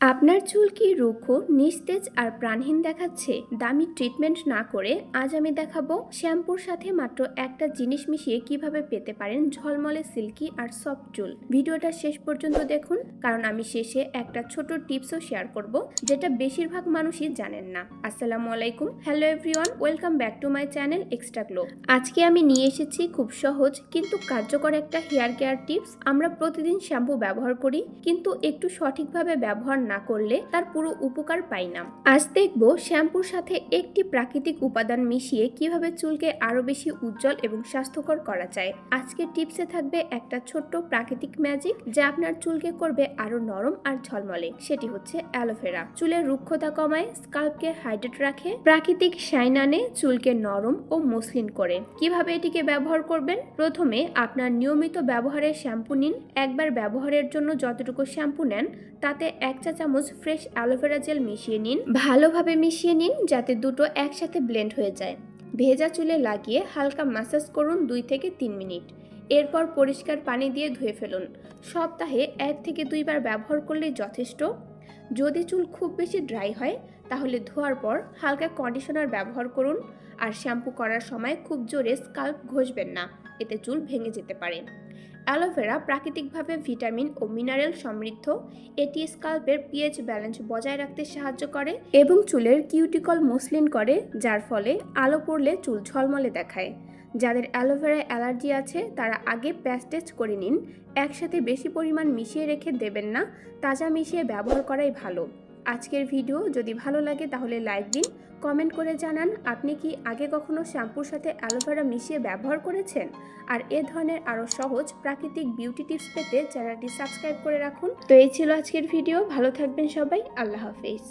আপনার চুল কি রুক্ষ, নিস্তেজ আর প্রাণহীন দেখাচ্ছে? দামি ট্রিটমেন্ট না করে আজ আমি দেখাবো শ্যাম্পুর সাথে মাত্র একটা জিনিস মিশিয়ে কিভাবে পেতে পারেন ঝলমলে সিল্কি আর সফট চুল। ভিডিওটা শেষ পর্যন্ত দেখুন, কারণ আমি শেষে একটা ছোট টিপসও শেয়ার করব যেটা বেশিরভাগ মানুষই জানেন না। আসসালামু আলাইকুম, hello everyone, welcome back to my channel extra glow. আজকে আমি নিয়ে এসেছি খুব সহজ কিন্তু কার্যকর একটা হেয়ার কেয়ার টিপস। আমরা প্রতিদিন শ্যাম্পু ব্যবহার করি, কিন্তু একটু সঠিকভাবে ব্যবহার না করলে তার পুরো উপকার পাই না। আজ দেখব শ্যাম্পুর সাথে একটি প্রাকৃতিক উপাদান মিশিয়ে কিভাবে চুলকে আরো বেশি উজ্জ্বল এবং স্বাস্থ্যকর করা যায়। আজকের টিপসে থাকবে একটা ছোট্ট প্রাকৃতিক ম্যাজিক যা আপনার চুলকে করবে আরো নরম আর ঝলমলে। সেটি হচ্ছে অ্যালোভেরা। চুলের রুক্ষতা কমায়, স্কাল্পকে হাইড্রেট রাখে, প্রাকৃতিক শাইন আনে, চুলকে নরম ও মসৃণ করে। কিভাবে এটিকে ব্যবহার করবেন? প্রথমে আপনার নিয়মিত ব্যবহারের শ্যাম্পু নিন। একবার ব্যবহারের জন্য যতটুকু শ্যাম্পু নেন তাতে 1 চা চামচ ফ্রেশ অ্যালোভেরা জেল মিশিয়ে নিন। ভালোভাবে মিশিয়ে নিন যাতে দুটো একসাথে ব্লেন্ড হয়ে যায়। ভেজা চুলে লাগিয়ে হালকা ম্যাসাজ করুন 2 থেকে 3 মিনিট। এরপর পরিষ্কার পানি দিয়ে ধুয়ে ফেলুন। সপ্তাহে 1 থেকে 2 বার ব্যবহার করলেই যথেষ্ট। যদি চুল খুব বেশি ড্রাই হয় তাহলে ধোয়ার পর হালকা কন্ডিশনার ব্যবহার করুন। আর শ্যাম্পু করার সময় খুব জোরে স্কাল্প ঘষবেন না, এতে চুল ভেঙে যেতে পারে। অ্যালোভেরা প্রাকৃতিকভাবে ভিটামিন ও মিনারেল সমৃদ্ধ। এটি স্কাল্পের পিএইচ ব্যালেন্স বজায় রাখতে সাহায্য করে এবং চুলের কিউটিকল মসৃণ করে, যার ফলে আলো পড়লে চুল ঝলমলে দেখায়। যাদের অ্যালোভেরা অ্যালার্জি আছে তারা আগে প্যাচ টেস্ট করে নিন। একসাথে বেশি পরিমাণ মিশিয়ে রেখে দেবেন না, তাজা মিশিয়ে ব্যবহার করাই ভালো। আজকের ভিডিও যদি ভালো লাগে তাহলে লাইক দিন, কমেন্ট করে জানান আপনি কি আগে কখনো শ্যাম্পুর সাথে অ্যালোভেরা মিশিয়ে ব্যবহার করেছেন। আর এ ধরনের আরও সহজ প্রাকৃতিক বিউটি টিপস পেতে চ্যানেলটি সাবস্ক্রাইব করে রাখুন। তো এই ছিল আজকের ভিডিও। ভালো থাকবেন সবাই, আল্লাহ হাফেজ।